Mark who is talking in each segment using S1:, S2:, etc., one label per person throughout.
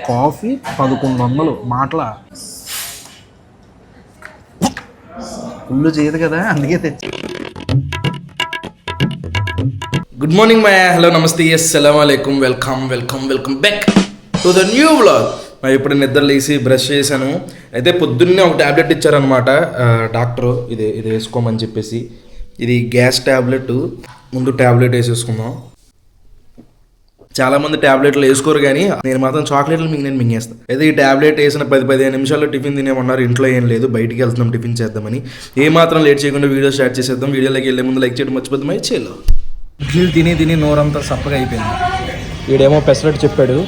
S1: Coffee 1100 మాటల full చేయదు కదా, అందుకే తెచ్చి. గుడ్ మార్నింగ్ మై హలో నమస్తే అస్సలాము అలైకుం, welcome welcome welcome back to the new vlog. మరి ఇప్పుడు నిద్ర లేసి బ్రష్ చేశాను. అయితే పొద్దున్నే ఒక ట్యాబ్లెట్ ఇచ్చారనమాట డాక్టరు, ఇది వేసుకోమని చెప్పేసి. ఇది గ్యాస్ ట్యాబ్లెట్. ముందు ట్యాబ్లెట్ వేసేసుకుందాం. చాలామంది ట్యాబ్లెట్లు వేసుకోరు, కానీ నేను మాత్రం చాక్లెట్లు మింగేస్తాను. అయితే ఈ ట్యాబ్లెట్ వేసిన 10-15 నిమిషాల్లో టిఫిన్ తినేమన్నారు. ఇంట్లో ఏం లేదు, బయటికి వెళ్తున్నాం టిఫిన్ చేద్దామని. ఏమాత్రం లేట్ చేయకుండా వీడియో స్టార్ట్ చేసేద్దాం. వీడియోలోకి వెళ్ళే ముందు లైక్ చేయడం మర్చిపోద్దాం. చేయలేదు, ఇడ్లీలు తిని నోరంతా సప్పగా అయిపోయింది. వీడేమో పెసరట్టు చెప్పాడు,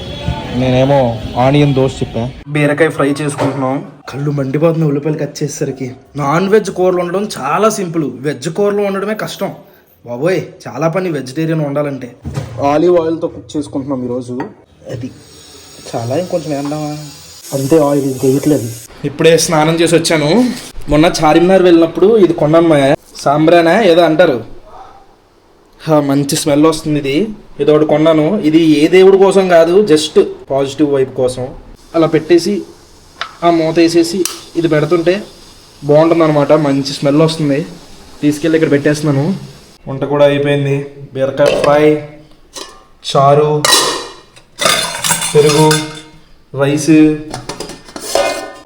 S1: నేనేమో ఆనియన్ దోశ చెప్పా. బీరకాయ ఫ్రై చేసుకుంటున్నాం. కళ్ళు మండిపోతుంది ఉల్లిపాయలు కట్ చేసేసరికి. నాన్ వెజ్ కూరలు వండడం చాలా సింపుల్, వెజ్ కూరలు వండడమే కష్టం బాబోయ్. చాలా పని వెజిటేరియన్ వండాలంటే. ఆలివ్ ఆయిల్తో కుక్ చేసుకుంటున్నాం ఈరోజు. అది చాలా ఇంకొంచెం వేద్దామా, అంతే. ఆయిల్ ఇంకా వేయట్లేదు. ఇప్పుడే స్నానం చేసి వచ్చాను. మొన్న చార్మినార్ వెళ్ళినప్పుడు ఇది కొన్నాను. మా సాంబ్రానా ఏదో అంటారు, మంచి స్మెల్ వస్తుంది. ఇది ఒకటి కొన్నాను. ఇది ఏ దేవుడి కోసం కాదు, జస్ట్ పాజిటివ్ వైబ్ కోసం. అలా పెట్టేసి ఆ మూత వేసేసి ఇది పెడుతుంటే బాగుంటుంది అనమాట. మంచి స్మెల్ వస్తుంది. తీసుకెళ్ళి ఇక్కడ పెట్టేస్తున్నాను. వంట కూడా అయిపోయింది. బీరకాయ ఫ్రై, చారు, పెరుగు, రైస్,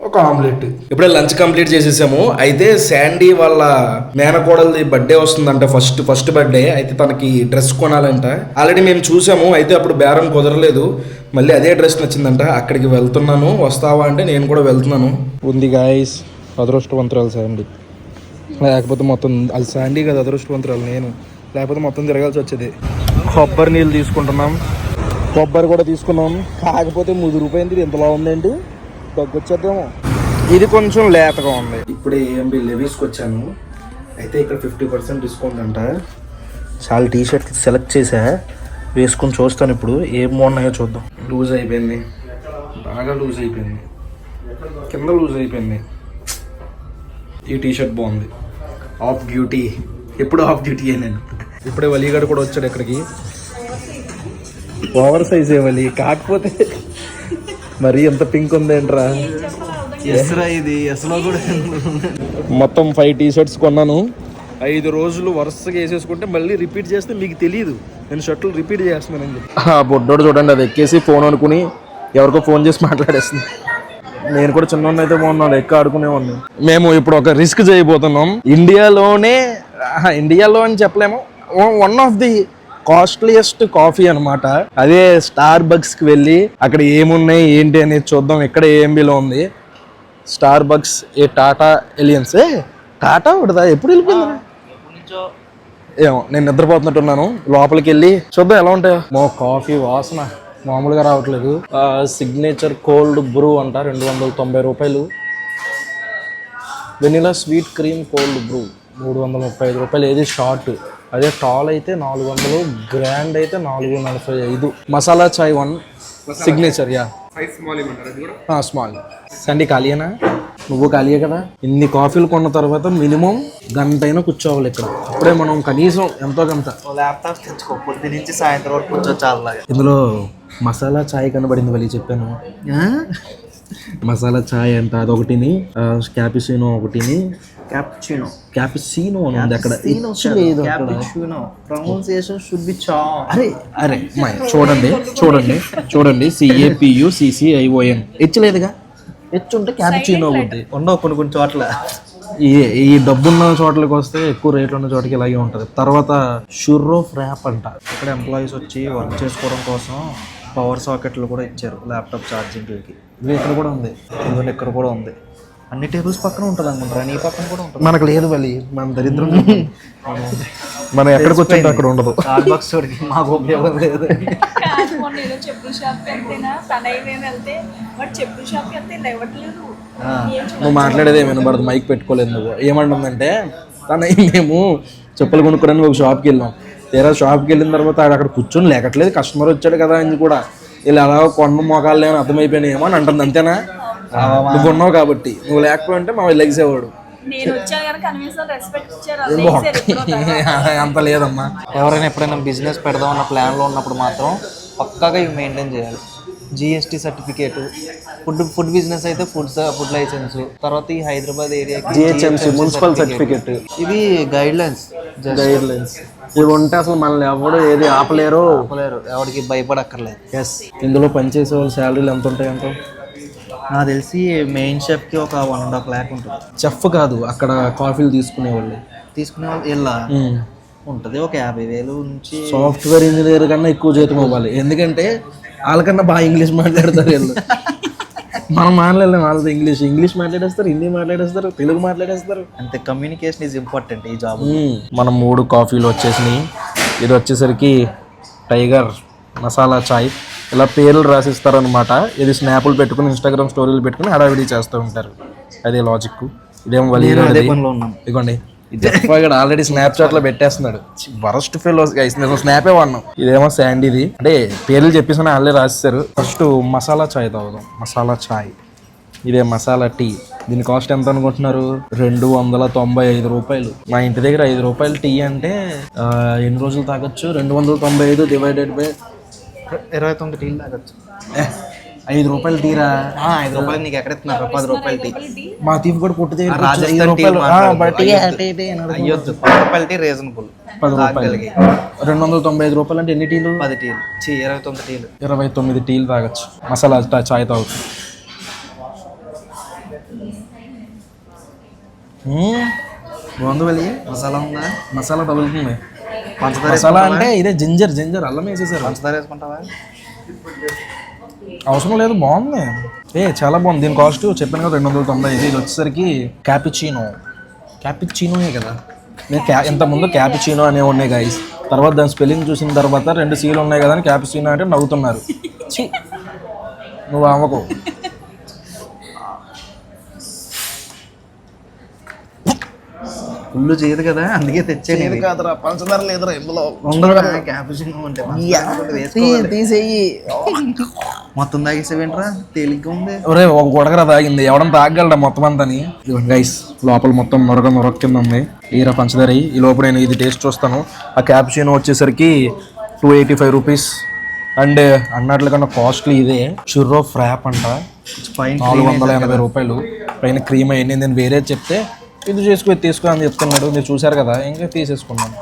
S1: ఒక ఆమ్లెట్. ఇప్పుడే లంచ్ కంప్లీట్ చేసేసాము. అయితే శాండీ వాళ్ళ మేనకోడలది బర్త్డే వస్తుందంట, ఫస్ట్ బర్త్డే. అయితే తనకి డ్రెస్ కొనాలంట. ఆల్రెడీ మేము చూసాము, అయితే అప్పుడు బేరం కుదరలేదు. మళ్ళీ అదే డ్రెస్ నచ్చిందంట. అక్కడికి వెళ్తున్నాను, వస్తావా అంటే నేను కూడా వెళ్తున్నాను. ఉంది గాయస్, అదృష్టవంతురాలు శాండీ. లేకపోతే మొత్తం అది శాండీ కదా అదృష్టవంతురాలు, నేను లేకపోతే మొత్తం తిరగాల్సి వచ్చేది. కొబ్బరి నీళ్ళు తీసుకుంటున్నాం. కొబ్బరి కూడా తీసుకున్నాం, కాకపోతే ముదిరిపోయింది. ఎంతలా ఉందేంటి, తగ్గొచ్చేద్దాము. ఇది కొంచెం లేతగా ఉంది. ఇప్పుడే ఏఎంబి లెవీస్కి వచ్చాను. అయితే ఇక్కడ 50% డిస్కౌంట్ అంట. చాలా టీ షర్ట్ సెలెక్ట్ చేసా, వేసుకొని చూస్తాను ఇప్పుడు ఏం బాగున్నాయో చూద్దాం. లూజ్ అయిపోయింది, బాగా లూజ్ అయిపోయింది, కింద లూజ్ అయిపోయింది. ఈ టీ షర్ట్ బాగుంది, ఆఫ్ డ్యూటీ. ఎప్పుడు ఆఫ్ డ్యూటీయే నేను. ఇప్పుడే వలీగాడు కూడా వచ్చాడు ఇక్కడికి. ఓవర్ సైజ్ ఏ వలి, కాకపోతే మరి ఎంత పింక్ ఉందేంట్రా. ఇది ఎస్లో కూడా మొత్తం 5 టీ షర్ట్స్ కొన్నాను. 5 రోజులు వరుసగా వేసేసుకుంటే మళ్ళీ రిపీట్ చేస్తే మీకు తెలియదు నేను షర్ట్లు రిపీట్ చేస్తున్నానని చెప్పి. బొడ్డోడు చూడండి, అది ఎక్కేసి ఫోన్ అనుకుని ఎవరికో ఫోన్ చేసి మాట్లాడేస్తుంది. నేను కూడా చిన్న అయితే బాగున్నాను, ఎక్క ఆడుకునే ఉన్నాను. మేము ఇప్పుడు ఒక రిస్క్ చేయబోతున్నాం. ఇండియాలో అని చెప్పలేము, one of the costliest coffee అనమాట. అదే స్టార్ బక్స్కి వెళ్ళి అక్కడ ఏమున్నాయి ఏంటి అనేది చూద్దాం. ఇక్కడ ఏఎంబీలో ఉంది స్టార్ బక్స్. ఏ టాటా ఎలియన్స్, టాటా ఒకటిదా ఎప్పుడు వెళ్ళిపోయింది ఏమో, నేను నిద్రపోతున్నట్టున్నాను. లోపలికి వెళ్ళి చూద్దాం ఎలా ఉంటాయో. మా కాఫీ వాసన మామూలుగా రావట్లేదు. సిగ్నేచర్ కోల్డ్ బ్రూ అంట, 290 రూపాయలు. Vanilla sweet cream cold Bru 335 రూపాయలు. ఏది షార్ట్, అదే టాల్ అయితే 400, గ్రాండ్ అయితే 445. Masala chai 1 signature. Yeah small. సండి ఖాళీయేనా? నువ్వు ఖాళీయే కదా. ఇన్ని కాఫీలు కొన్న తర్వాత మినిమం గంట అయినా కూర్చోవాలి ఇక్కడ. అప్పుడే మనం కనీసం ఎంతో కొంత
S2: ల్యాప్టాప్ తెచ్చుకో, పొద్దు నుంచి సాయంత్రం వరకు కూర్చోచాలి.
S1: ఇందులో మసాలా చాయ్ కనబడింది వాళ్ళు చెప్పాను. మసాలా చాయ్ అంట అదొకటిని, క్యాపిచినో ఒకటిని, క్యాపిచినో ఉంది అక్కడ. అరే చూడండి CAPUCCION హెచ్ లేదుగా. హెచ్ ఉంటే క్యాపిచినో ఉంది.
S2: ఉండవు కొన్ని చోట్ల.
S1: ఈ డబ్బున్న చోట్లకి వస్తే ఎక్కువ రేట్లు ఉన్న చోటకి ఇలాగే ఉంటుంది. తర్వాత షుర్రో ఫ్రాప్ అంట. ఇక్కడ ఎంప్లాయీస్ వచ్చి వర్క్ చేసుకోవడం కోసం పవర్ సాకెట్లు కూడా ఇచ్చారు ల్యాప్టాప్ ఛార్జింగ్కి. ఇది ఇక్కడ కూడా ఉంది, ఇదిగోండి ఇక్కడ కూడా ఉంది.
S2: అన్ని టేబుల్స్ పక్కన ఉంటుంది అనుకుంటారా, నీ పక్కన కూడా ఉంటుంది.
S1: మనకు లేదు మళ్ళీ, మన దరిద్రం. మనం ఎక్కడికి వచ్చింటే అక్కడ ఉండదు.
S2: స్టార్బక్స్ మాకు ఉపయోగం లేదు.
S1: నువ్వు మాట్లాడేది ఏమైనా పడదు, మైక్ పెట్టుకోలేదు. నువ్వు ఏమంటుందంటే, మేము చెప్పులు కొనుక్కోడానికి ఒక షాప్కి వెళ్ళాం. తీరా షాప్కి వెళ్ళిన తర్వాత అక్కడ కూర్చొని లేకట్లేదు, కస్టమర్ వచ్చాడు కదా అని కూడా వీళ్ళు అలా కొన్న మోకాళ్ళు ఏమైనా అర్థమైపోయినాయి ఏమో అని అంటుంది. అంతేనా? నువ్వు ఉన్నావు కాబట్టి, నువ్వు లేకపోయింటే మా లెగిసేవాడు. అంత లేదమ్మా.
S2: ఎవరైనా ఎప్పుడైనా బిజినెస్ పెడదాం అన్న ప్లాన్లో ఉన్నప్పుడు మాత్రం పక్కాగా ఇవి మెయింటైన్ చేయాలి. GST సర్టిఫికేట్, ఫుడ్ బిజినెస్ అయితే ఫుడ్ లైసెన్స్, తర్వాత ఈ హైదరాబాద్ ఏరియాకి
S3: GHMC మున్సిపల్ సర్టిఫికేట్,
S2: ఇవి గైడ్ లైన్స్.
S3: ఇవి ఉంటే అసలు మనల్ని ఎవరు ఏది ఆపలేరు.
S2: ఎవరికి భయపడక్కర్లేదు.
S3: ఎస్. ఇందులో పనిచేసే వాళ్ళ శాలరీలు ఎంత ఉంటాయి అంట?
S2: నాకు తెలిసి మెయిన్ షెఫ్కి ఒక 1.5 lakh ఉంటుంది.
S3: చెఫ్ కాదు, అక్కడ కాఫీలు తీసుకునే వాళ్ళు
S2: ఇలా ఉంటుంది. ఒక 50,000 నుంచి.
S3: సాఫ్ట్వేర్ ఇంజనీర్ కన్నా ఎక్కువ జీతం ఇవ్వాలి, ఎందుకంటే వాళ్ళకన్నా బాగా ఇంగ్లీష్ మాట్లాడతారు వీళ్ళు. మనం మాట్లాడలేము వాళ్ళతో. ఇంగ్లీష్ మాట్లాడేస్తారు, హిందీ మాట్లాడేస్తారు, తెలుగు మాట్లాడేస్తారు.
S2: అంతే, కమ్యూనికేషన్ ఈజ్ ఇంపార్టెంట్ ఈ జాబ్.
S3: మనం 3 కాఫీలు వచ్చేసినాయి. ఇది వచ్చేసరికి టైగర్ మసాలా చాయ్. ఇలా పేర్లు రాసిస్తారనమాట. ఇది స్నాపులు పెట్టుకుని ఇన్స్టాగ్రామ్ స్టోరీలు పెట్టుకుని హడావిడి చేస్తూ ఉంటారు. అదే లాజిక్. ఇదేమో ఇదిగోండి, ఆల్రెడీ స్నాప్చాట్ లో పెట్టేస్తున్నాడు. వరస్ట్ ఫెలోస్ గైస్, నేను స్నాపే వాడినాం. ఇదేమో శాండీది, అంటే పేర్లు చెప్పేసి ఆల్రెడీ రాసేసారు. ఫస్ట్ మసాలా చాయ్ తాగుదాం. మసాలా చాయ్. ఇదే మసాలా టీ. దీని కాస్ట్ ఎంత అనుకుంటున్నారు? 295 రూపాయలు. మా ఇంటి దగ్గర 5 రూపాయలు టీ అంటే ఎన్ని రోజులు తాగొచ్చు? 295 డివైడెడ్ బై
S2: 29 టీలు తాగొచ్చు.
S3: 5 రూపాయలు టీరా?
S2: 5 రూపాయలు నీకు ఎక్కడ ఇస్తున్నారు? 10 రూపాయలు టీ.
S3: మా తీపి కూడా పుట్టి దగ్గర
S2: రాజస్థాన్ టీ అయ్యొద్దు. 10 రూపాయల టీ రీజనబుల్.
S3: 10 రూపాయలు. 295 రూపాయలు అంటే ఎన్ని టీలు?
S2: 10 టీలు. 29 టీలు.
S3: 29 టీలు తాగొచ్చు. మసాలా చాయ్ తాగొచ్చు.
S2: బాగుంది వెళ్ళి. మసాలా ఉందా?
S3: మసాలా తగులుతుంది.
S2: పంచదార
S3: మసాలా అంటే ఇదే జింజర్ అల్లం వేసేసారు.
S2: పంచదార వేసుకుంటావా?
S3: అవసరం లేదు, బాగుంది. చాలా బాగుంది. దీని కాస్ట్ చెప్పాను కదా 295. ఇది వచ్చేసరికి క్యాపిచినోనే కదా. నేను ఇంతకుముందు క్యాపిచినో అనే ఉన్నాయి గైస్. తర్వాత దాని స్పెల్లింగ్ చూసిన తర్వాత 2 Cలు ఉన్నాయి కదా అని క్యాపిచినో అంటే నవ్వుతున్నారు. నువ్వు అమ్మకు.
S2: ఫుల్ చేయదు కదా, అందుకే తెచ్చేది
S3: కాదురా, పంచదార లేదురా ఇందులో.
S2: తీసేయి. మొత్తం తాగేసేవేంట్రా? తేలిగ్గా ఉంది.
S3: ఒరే, ఒక గొడగర తాగింది, ఎవడన్నా తాగలరా మొత్తం అంతా. గైస్, లోపల మొత్తం నొరగ కింద ఉంది. ఈరా పంచదార. ఈ లోపు నేను ఇది టేస్ట్ చూస్తాను. ఆ క్యాపుచినో వచ్చేసరికి 285 రూపీస్. అండ్ అన్నట్ల కన్నా కాస్ట్లీ ఇదే. చుర్రో ఫ్రాప్ అంట 480 రూపాయలు. పైన క్రీమ్ అయ్యింది. నేను వేరే చెప్తే ఇది తీసుకో అని చెప్తున్నాడు. మీరు చూసారు కదా, ఇంకా తీసేసుకున్నాను.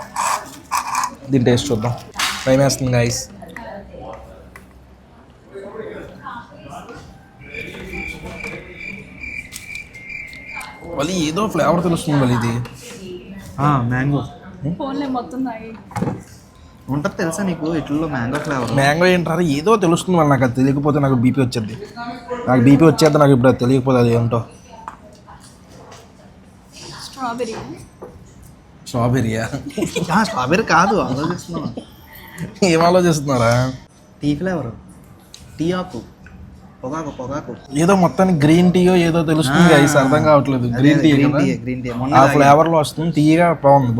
S3: దీని టేస్ట్ చూద్దాం. టైం వేస్తుంది గైస్. మళ్ళీ ఏదో ఫ్లేవర్ తెలుస్తుంది మళ్ళీ. ఇది
S2: మ్యాంగో ఉంటుంది తెలుసా నీకు? ఇట్లలో మ్యాంగో ఫ్లేవర్.
S3: మ్యాంగో ఏంటారు ఏదో తెలుస్తుంది మళ్ళీ. నాకు అది తెలియకపోతే నాకు బీపీ వచ్చేది. నాకు ఇప్పుడు అది తెలియకపోతే అది ఏంటో. స్ట్రాబెరీయా?
S2: స్ట్రాబెరీ కాదు, ఆలోచిస్తున్నాను.
S3: ఏం ఆలోచిస్తున్నారా?
S2: Tea flavour. టీ ఆకు, పొగాకు.
S3: ఏదో మొత్తానికి గ్రీన్ టీయో ఏదో తెలుస్తుంది గైస్, అర్థం కావట్లేదు. గ్రీన్ టీ ఆ ఫ్లేవర్ లో వస్తుంది. టీగా బాగుంది.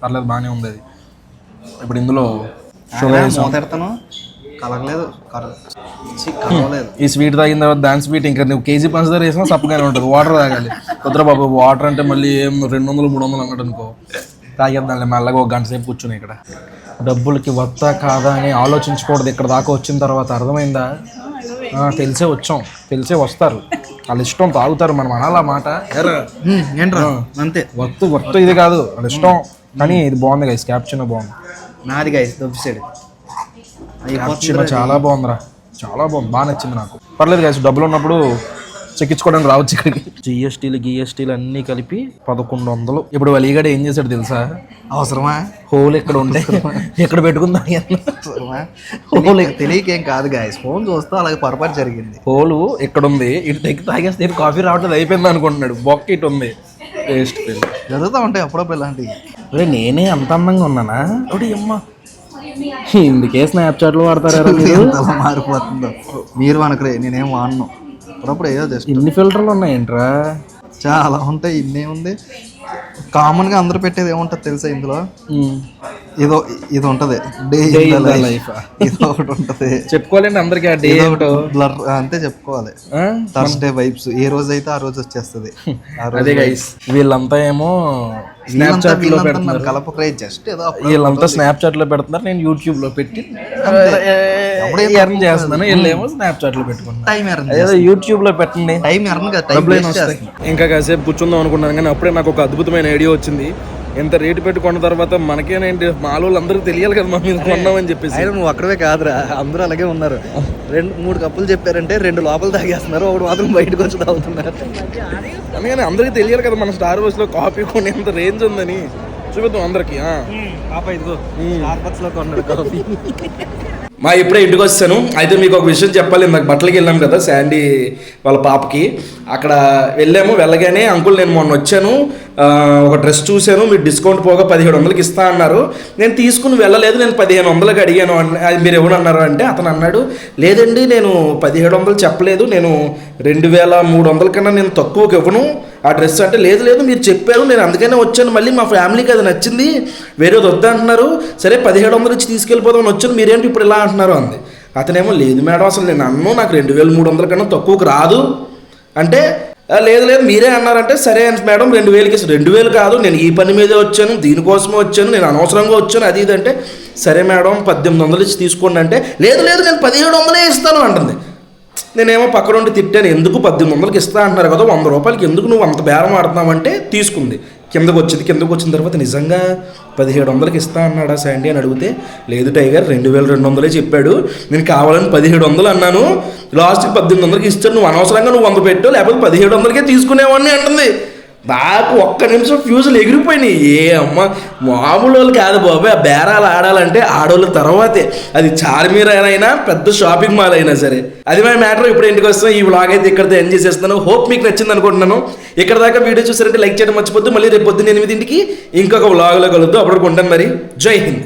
S3: పర్లేదు, బాగానే ఉంది అది. ఇప్పుడు ఇందులో
S2: మూతెడతాను, కలగలేదు.
S3: ఈ స్వీట్ తాగిన తర్వాత దాని స్వీట్ ఇంకా నువ్వు కేజీ పంచదార వేసినా సప్పగానే ఉంటుంది. వాటర్ తాగాలి. కుదరబాబు, వాటర్ అంటే మళ్ళీ 200-300 అన్నట్టు అనుకో. తాగేద్దాంలే మెల్లగా 1 గంట సేపు కూర్చుని. ఇక్కడ డబ్బులకి వస్తా కాదా అని ఆలోచించకూడదు. ఇక్కడ దాకా వచ్చిన తర్వాత అర్థమైందా? తెలిసే వస్తారు. వాళ్ళ ఇష్టం తాగుతారు. మనం అనాలా మాట?
S2: అంతే.
S3: వర్త్ ఇది కాదు, వాళ్ళ ఇష్టం. కానీ ఇది బాగుంది గైస్. క్యాప్చినో బాగుంది.
S2: నాది గైస్ దొబ్బిసాడు.
S3: క్యాప్చినో చాలా బాగుందిరా, చాలా బాగుంది. బాగా నచ్చింది నాకు. పర్లేదు గైస్, డబ్బులు ఉన్నప్పుడు చెక్కించుకోవడానికి రావచ్చు ఇక్కడికి. జిఎస్టీలు అన్నీ కలిపి 1100. ఇప్పుడు వలీగాడు ఏం చేశాడు తెలుసా?
S2: అవసరమా?
S3: హోల్ ఎక్కడ ఉంటే ఎక్కడ పెట్టుకుందా?
S2: హోల్ తెలియకేం కాదు గాయస్, ఫోన్ చూస్తూ అలాగే పొరపాటు జరిగింది.
S3: హోలు ఎక్కడుంది, ఇటు తెగి తాగేస్తే కాఫీ రావట్లేదు, అయిపోయింది అనుకుంటున్నాడు. బొక్క ఇటు ఉంది. టేస్ట్
S2: జరుగుతూ ఉంటాయి అప్పుడప్పుడు ఇలాంటివి.
S3: నేనే అంత అందంగా ఉన్నానా? అమ్మ, ఇందుకే స్నాప్చాట్లు వాడతారా?
S2: మారిపోతుందో మీరు మనకు. నేనేం వాడను. అప్పుడప్పుడు ఏదో జస్ట్.
S3: ఇన్ని ఫిల్టర్లు ఉన్నాయంట్రా?
S2: చాలా ఉంటాయి. ఇన్నే ఉంది. కామన్గా అందరూ పెట్టేది ఏముంటుంది తెలుసా ఇందులో? ఇది ఉంటది day
S3: Day
S2: in
S3: in
S2: the
S3: the
S2: life, ఇది ఒకటి ఉంటది.
S3: చెప్పుకోవాలండి అందరికి ఆ డే ఏమిటో.
S2: బ్లర్ అంతే చెప్పుకోవాలి. థర్స్డే వైబ్స్ ఏ రోజు అయితే ఆ రోజు వచ్చేస్తుంది.
S3: అదే గైస్ వీళ్ళంతా ఏమో స్నాప్చాట్ లో పెడుతున్నారు,
S2: కలపక్రై జస్ట్ ఏదో
S3: వీళ్ళంతా స్నాప్చాట్ లో పెడుతున్నారు, నేను యూట్యూబ్ లో పెట్టి ఎర్న్ చేస్తున్నాను, వీళ్ళేమో స్నాప్చాట్ లో పెట్టుకున్నాను.
S2: టైం ఎర్న్
S3: ఏదో యూట్యూబ్ లో పెట్టండి,
S2: టైం ఎర్న్ కదా, టైం
S3: డబ్బులైనా వస్తాయి. ఇంకా కాసేపు కూర్చుందాం అనుకున్నాను కానీ అప్పుడే నాకు ఒక అద్భుతమైన ఐడియా వచ్చింది. ఎంత రేటు పెట్టుకున్న తర్వాత మనకేనేంటి మాలోళ్ళు అందరికీ తెలియాలి కదా మనం కొన్నామని చెప్పేసి.
S2: నువ్వు అక్కడే కాదురా, అందరూ అలాగే ఉన్నారు. 2-3 కప్పులు చెప్పారంటే 2 లోపల తాగేస్తున్నారు, ఒకటి మాత్రం బయటకు వచ్చి తాగుతున్నారు.
S3: అందుకని అందరికీ తెలియాలి కదా మన స్టార్ బస్ లో కాఫీ కొనేంత రేంజ్ ఉందని చూపిద్దాం అందరికి.
S2: కాఫీ
S1: మా ఇప్పుడే ఇంటికి వచ్చాను. అయితే మీకు ఒక విషయం చెప్పాలి. నాకు బట్టలకి వెళ్ళాం కదా శాండీ వాళ్ళ పాపకి, అక్కడ వెళ్ళాము. వెళ్ళగానే అంకుల్ నేను మొన్న వచ్చాను, ఒక డ్రెస్ చూశాను, మీరు డిస్కౌంట్ పోగా 1700కి ఇస్తా అన్నారు. నేను తీసుకుని వెళ్ళలేదు, నేను 1500కి అడిగాను. అది మీరు ఎవరు అన్నారు అంటే అతను అన్నాడు, లేదండి నేను 1700 చెప్పలేదు, నేను 2300 కన్నా నేను తక్కువకి ఇవ్వను ఆ డ్రెస్ అంటే. లేదు లేదు మీరు చెప్పారు, నేను అందుకనే వచ్చాను, మళ్ళీ మా ఫ్యామిలీకి అది నచ్చింది, వేరేది వద్దా అంటున్నారు, సరే 1700 ఇచ్చి తీసుకెళ్ళిపోదామని వచ్చాను, మీరేంటి ఇప్పుడు ఇలా అంటున్నారు అంది. అతనేమో లేదు మేడం అసలు నేను అన్ను, నాకు 2300 కన్నా తక్కువకి రాదు అంటే, లేదు లేదు మీరే అన్నారంటే సరే మేడం 2000కి 2000 కాదు, నేను ఈ పని మీదే వచ్చాను, దీనికోసమే వచ్చాను, నేను అనవసరంగా వచ్చాను అది ఇది అంటే, సరే మేడం 1800 ఇచ్చి తీసుకోండి అంటే, లేదు లేదు నేను 1700 ఇస్తాను అంటుంది. నేనేమో పక్క నుండి తిట్టాను, ఎందుకు 1800కి ఇస్తా అంటున్నారు కదా, 100 రూపాయలకి ఎందుకు నువ్వు అంత బేరం ఆడుతున్నావు అంటే తీసుకుంది. కిందకు వచ్చిన తర్వాత నిజంగా 1700కి ఇస్తా అన్నాడా శాండీ అని అడిగితే, లేదు టైగర్ 2200 చెప్పాడు, నేను కావాలని 1700 అన్నాను, లాస్ట్కి 1800కి ఇస్తాను, నువ్వు అనవసరంగా నువ్వు 100 పెట్టు, లేకపోతే 1700కే తీసుకునేవాడిని అంటుంది. నాకు ఒక్క నిమిషం ఫ్యూజులు ఎగిరిపోయినాయి. ఏ అమ్మ మామూలు వాళ్ళు కాదు బాబాయ్, ఆ బేరాలు ఆడాలంటే ఆడవాళ్ళ తర్వాతే, అది చార్మీర్ అయినా పెద్ద షాపింగ్ మాల్ అయినా సరే. అది మా మ్యాటర్. ఇప్పుడు ఇంటికి వస్తాం. ఈ వ్లాగ్ అయితే ఇక్కడితో ఎంజాయ్ చేస్తున్నాను. హోప్ మీకు నచ్చింది అనుకుంటున్నాను. ఇక్కడ దాకా వీడియో చూసారంటే లైక్ చేయడం మర్చిపోద్దు. మళ్ళీ రేపు పొద్దున్న 8ంటికి ఇంకొక వ్లాగ్లో కలుద్దాం. అప్పుడు ఉంటాను మరి. జై హింద్.